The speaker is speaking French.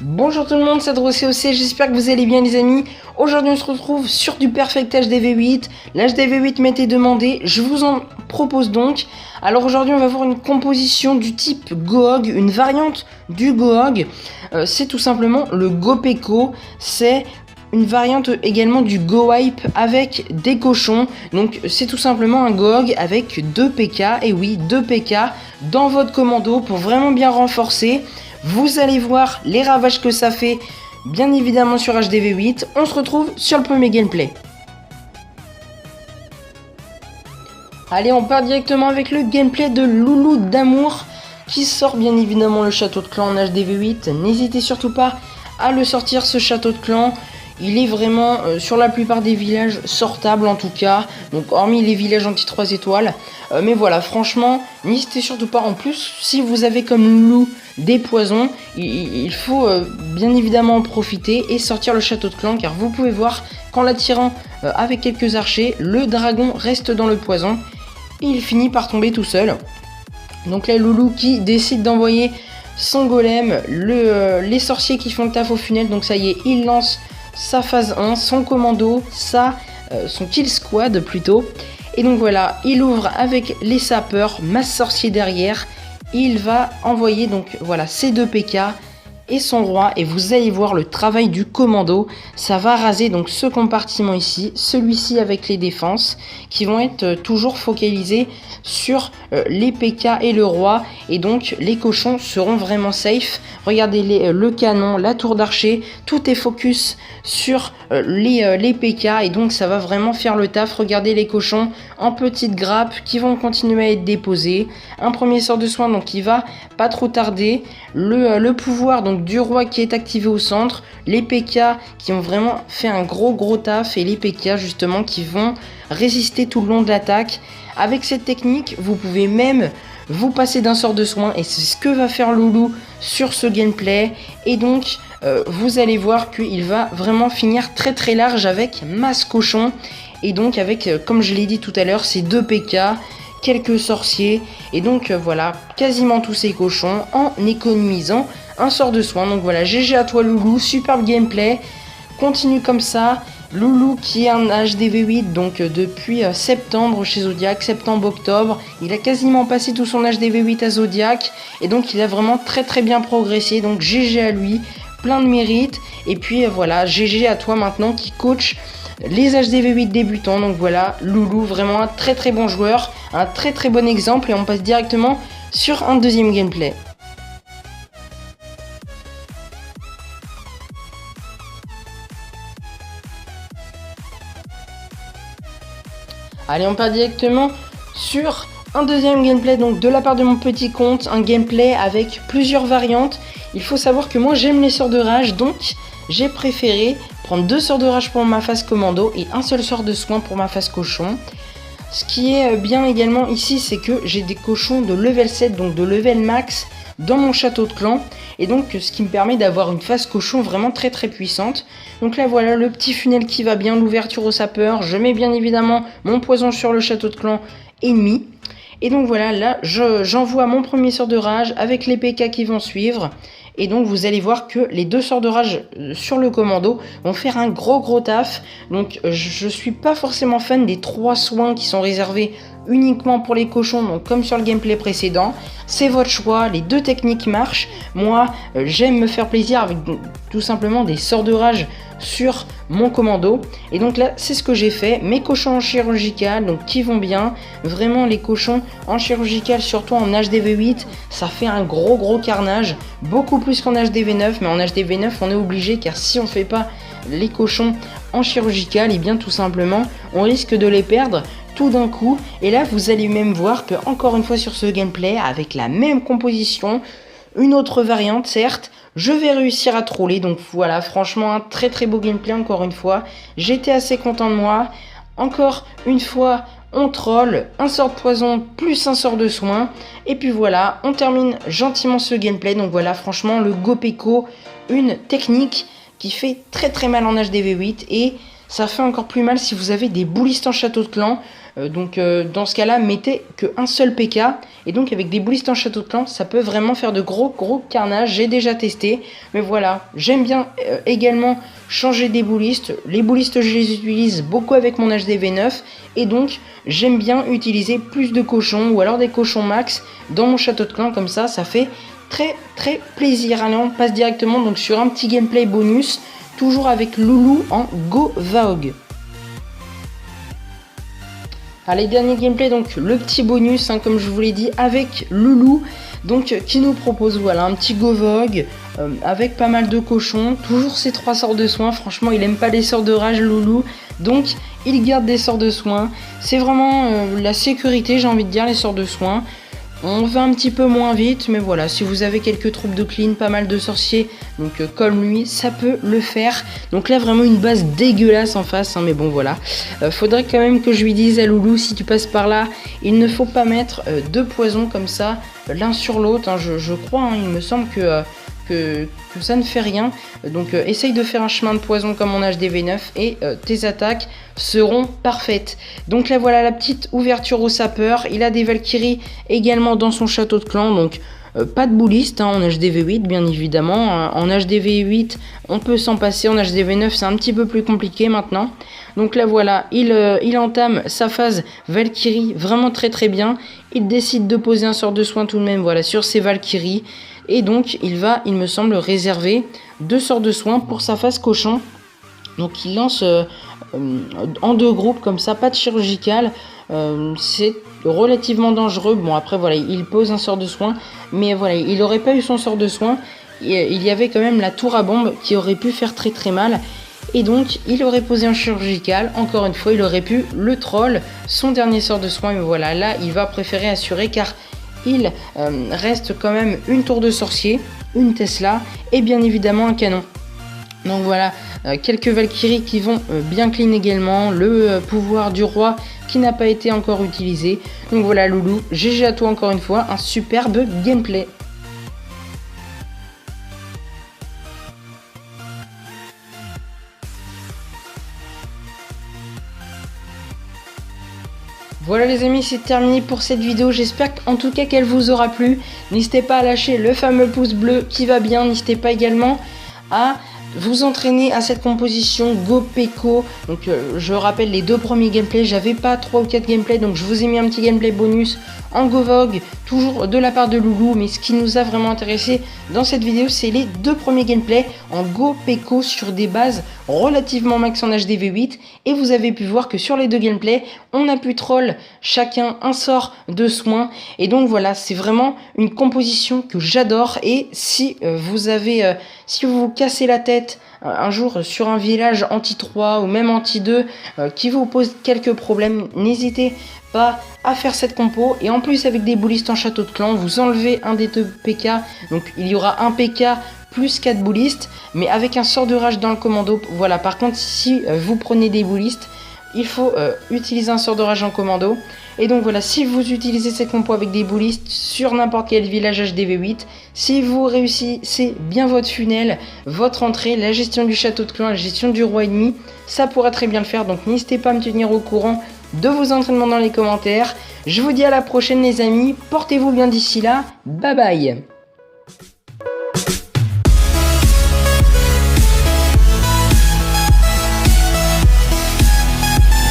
Bonjour tout le monde, c'est DroCoC, j'espère que vous allez bien les amis. Aujourd'hui on se retrouve sur du Perfect HDV8. L'HDV8 m'était demandé, je vous en propose donc. Alors aujourd'hui on va voir une composition du type Goog, une variante du Goog. C'est tout simplement le Gopeco, c'est une variante également du GoWipe avec des cochons. Donc c'est tout simplement un Goog avec 2 PK, et oui 2 PK dans votre commando pour vraiment bien renforcer. Vous allez voir les ravages que ça fait, bien évidemment sur HDV8. On se retrouve sur le premier gameplay. Allez, on part directement avec le gameplay de Loulou d'amour qui sort bien évidemment le château de clan en HDV8. N'hésitez surtout pas à le sortir, ce château de clan. Il est vraiment sur la plupart des villages sortable en tout cas, donc hormis les villages anti-3 étoiles. Mais voilà, franchement, n'hésitez surtout pas. En plus, si vous avez comme Loulou des poisons, il faut bien évidemment en profiter et sortir le château de clan, car vous pouvez voir qu'en l'attirant avec quelques archers, le dragon reste dans le poison et il finit par tomber tout seul. Donc là, Loulou qui décide d'envoyer son golem, les sorciers qui font le taf au funnel. Donc ça y est, il lance sa phase 1, son commando, son kill squad plutôt. Et donc voilà, il ouvre avec les sapeurs, masse sorcier derrière. Il va envoyer donc voilà ses 2 PK et son roi, et vous allez voir le travail du commando. Ça va raser donc ce compartiment ici, celui-ci avec les défenses qui vont être toujours focalisés sur les PK et le roi, et donc les cochons seront vraiment safe. Regardez le canon, la tour d'archer, tout est focus sur les PK, et donc ça va vraiment faire le taf. Regardez les cochons en petites grappes qui vont continuer à être déposés. Un premier sort de soin donc qui va pas trop tarder. Le pouvoir donc du roi qui est activé au centre, les PK qui ont vraiment fait un gros taf, et les PK justement qui vont résister tout le long de l'attaque. Avec cette technique, vous pouvez même vous passer d'un sort de soin, et c'est ce que va faire Loulou sur ce gameplay. Et donc vous allez voir qu'il va vraiment finir très large avec masse cochon, et donc avec comme je l'ai dit tout à l'heure, ces 2 PK, quelques sorciers, et donc voilà, quasiment tous ces cochons en économisant un sort de soin. Donc voilà, GG à toi Loulou, superbe gameplay, continue comme ça. Loulou qui est un HDV8 donc depuis septembre chez Zodiac, septembre-octobre, il a quasiment passé tout son HDV8 à Zodiac, et donc il a vraiment très bien progressé. Donc GG à lui, plein de mérite. Et puis voilà, GG à toi maintenant qui coach les HDV8 débutants. Donc voilà, Loulou vraiment un très bon joueur, un très bon exemple, et on passe directement sur un deuxième gameplay. Allez, on part directement sur un deuxième gameplay donc de la part de mon petit compte, un gameplay avec plusieurs variantes. Il faut savoir que moi j'aime les sorts de rage, donc j'ai préféré prendre 2 sorts de rage pour ma phase commando et un seul sort de soin pour ma phase cochon. Ce qui est bien également ici, c'est que j'ai des cochons de level 7, donc de level max dans mon château de clan, et donc ce qui me permet d'avoir une phase cochon vraiment très puissante. Donc là voilà le petit funnel qui va bien, l'ouverture au sapeur, je mets bien évidemment mon poison sur le château de clan ennemi, et donc voilà, là j'envoie mon premier sort de rage avec les PK qui vont suivre. Et donc vous allez voir que les 2 sorts de rage sur le commando vont faire un gros taf. Donc je suis pas forcément fan des 3 soins qui sont réservés uniquement pour les cochons, donc comme sur le gameplay précédent. C'est votre choix, les 2 techniques marchent. Moi j'aime me faire plaisir avec tout simplement des sorts de rage sur mon commando, et donc là c'est ce que j'ai fait. Mes cochons en chirurgical donc qui vont bien, vraiment les cochons en chirurgical, surtout en HDV8, ça fait un gros carnage, beaucoup plus qu'en HDV9, mais en HDV9 on est obligé, car si on fait pas les cochons en chirurgical, et bien tout simplement on risque de les perdre tout d'un coup. Et là vous allez même voir que encore une fois sur ce gameplay, avec la même composition, une autre variante certes, je vais réussir à troller. Donc voilà, franchement un très beau gameplay encore une fois, j'étais assez content de moi. Encore une fois on troll, un sort de poison plus un sort de soin, et puis voilà, on termine gentiment ce gameplay. Donc voilà, franchement le Gopeco, une technique qui fait très mal en HDV8, et ça fait encore plus mal si vous avez des boulistes en château de clan. Dans ce cas-là, mettez qu'un seul PK. Et donc avec des boulistes en château de clan, ça peut vraiment faire de gros carnage. J'ai déjà testé. Mais voilà, j'aime bien également changer des boulistes. Les boulistes, je les utilise beaucoup avec mon HDV9. Et donc, j'aime bien utiliser plus de cochons ou alors des cochons max dans mon château de clan. Comme ça fait très plaisir. Allez, on passe directement donc sur un petit gameplay bonus. Toujours avec Loulou en Govaog. Allez, dernier gameplay, donc le petit bonus, comme je vous l'ai dit, avec Loulou, donc qui nous propose voilà un petit Govaog avec pas mal de cochons, toujours ses 3 sorts de soins. Franchement, il aime pas les sorts de rage, Loulou, donc il garde des sorts de soins. C'est vraiment la sécurité, j'ai envie de dire, les sorts de soins. On va un petit peu moins vite, mais voilà, si vous avez quelques troupes de clean, pas mal de sorciers, donc comme lui, ça peut le faire. Donc là, vraiment une base dégueulasse en face, mais bon, voilà. Faudrait quand même que je lui dise à Loulou, si tu passes par là, il ne faut pas mettre 2 poisons comme ça, l'un sur l'autre. Je crois, il me semble que ça ne fait rien. Donc essaye de faire un chemin de poison comme mon HDV9 et tes attaques seront parfaites. Donc là voilà la petite ouverture au sapeur. Il a des Valkyries également dans son château de clan. Donc pas de bouliste en HDV8 bien évidemment. En HDV8 on peut s'en passer. En HDV9 c'est un petit peu plus compliqué maintenant. Donc là voilà, il entame sa phase Valkyrie vraiment très bien. Il décide de poser un sort de soin tout de même voilà, sur ses Valkyries. Et donc il va, il me semble, réserver 2 sorts de soins pour sa phase cochon. Donc il lance en 2 groupes comme ça, pas de chirurgical. C'est relativement dangereux. Bon après voilà, il pose un sort de soin. Mais voilà, il n'aurait pas eu son sort de soin. Il y avait quand même la tour à bombe qui aurait pu faire très mal. Et donc il aurait posé un chirurgical. Encore une fois, il aurait pu le troll, son dernier sort de soin. Mais voilà, là il va préférer assurer car il reste quand même une tour de sorcier, une Tesla et bien évidemment un canon. Donc voilà, quelques Valkyries qui vont bien clean également, le pouvoir du roi qui n'a pas été encore utilisé. Donc voilà Loulou, GG à toi encore une fois, un superbe gameplay. Voilà les amis, c'est terminé pour cette vidéo, j'espère en tout cas qu'elle vous aura plu. N'hésitez pas à lâcher le fameux pouce bleu qui va bien, n'hésitez pas également à vous entraîner à cette composition GoPeco. Donc je rappelle les 2 premiers gameplays, j'avais pas 3 ou 4 gameplays, donc je vous ai mis un petit gameplay bonus en Govaog, toujours de la part de Loulou. Mais ce qui nous a vraiment intéressé dans cette vidéo, c'est les 2 premiers gameplays en GoPeco sur des bases relativement max en HDV8. Et vous avez pu voir que sur les 2 gameplays, on a pu troll chacun un sort de soin. Et donc voilà, c'est vraiment une composition que j'adore. Et si si vous vous cassez la tête un jour sur un village anti-3 ou même anti-2 qui vous pose quelques problèmes, n'hésitez pas à faire cette compo. Et en plus avec des boulistes en château de clan, vous enlevez un des 2 PK, donc il y aura un PK plus 4 boulistes, mais avec un sort de rage dans le commando. Voilà, par contre si vous prenez des boulistes, il faut utiliser un sort de rage en commando. Et donc voilà, si vous utilisez cette compo avec des boulistes sur n'importe quel village HDV8, si vous réussissez bien votre funnel, votre entrée, la gestion du château de clan, la gestion du roi ennemi, ça pourra très bien le faire. Donc n'hésitez pas à me tenir au courant de vos entraînements dans les commentaires. Je vous dis à la prochaine les amis, portez-vous bien d'ici là, bye bye.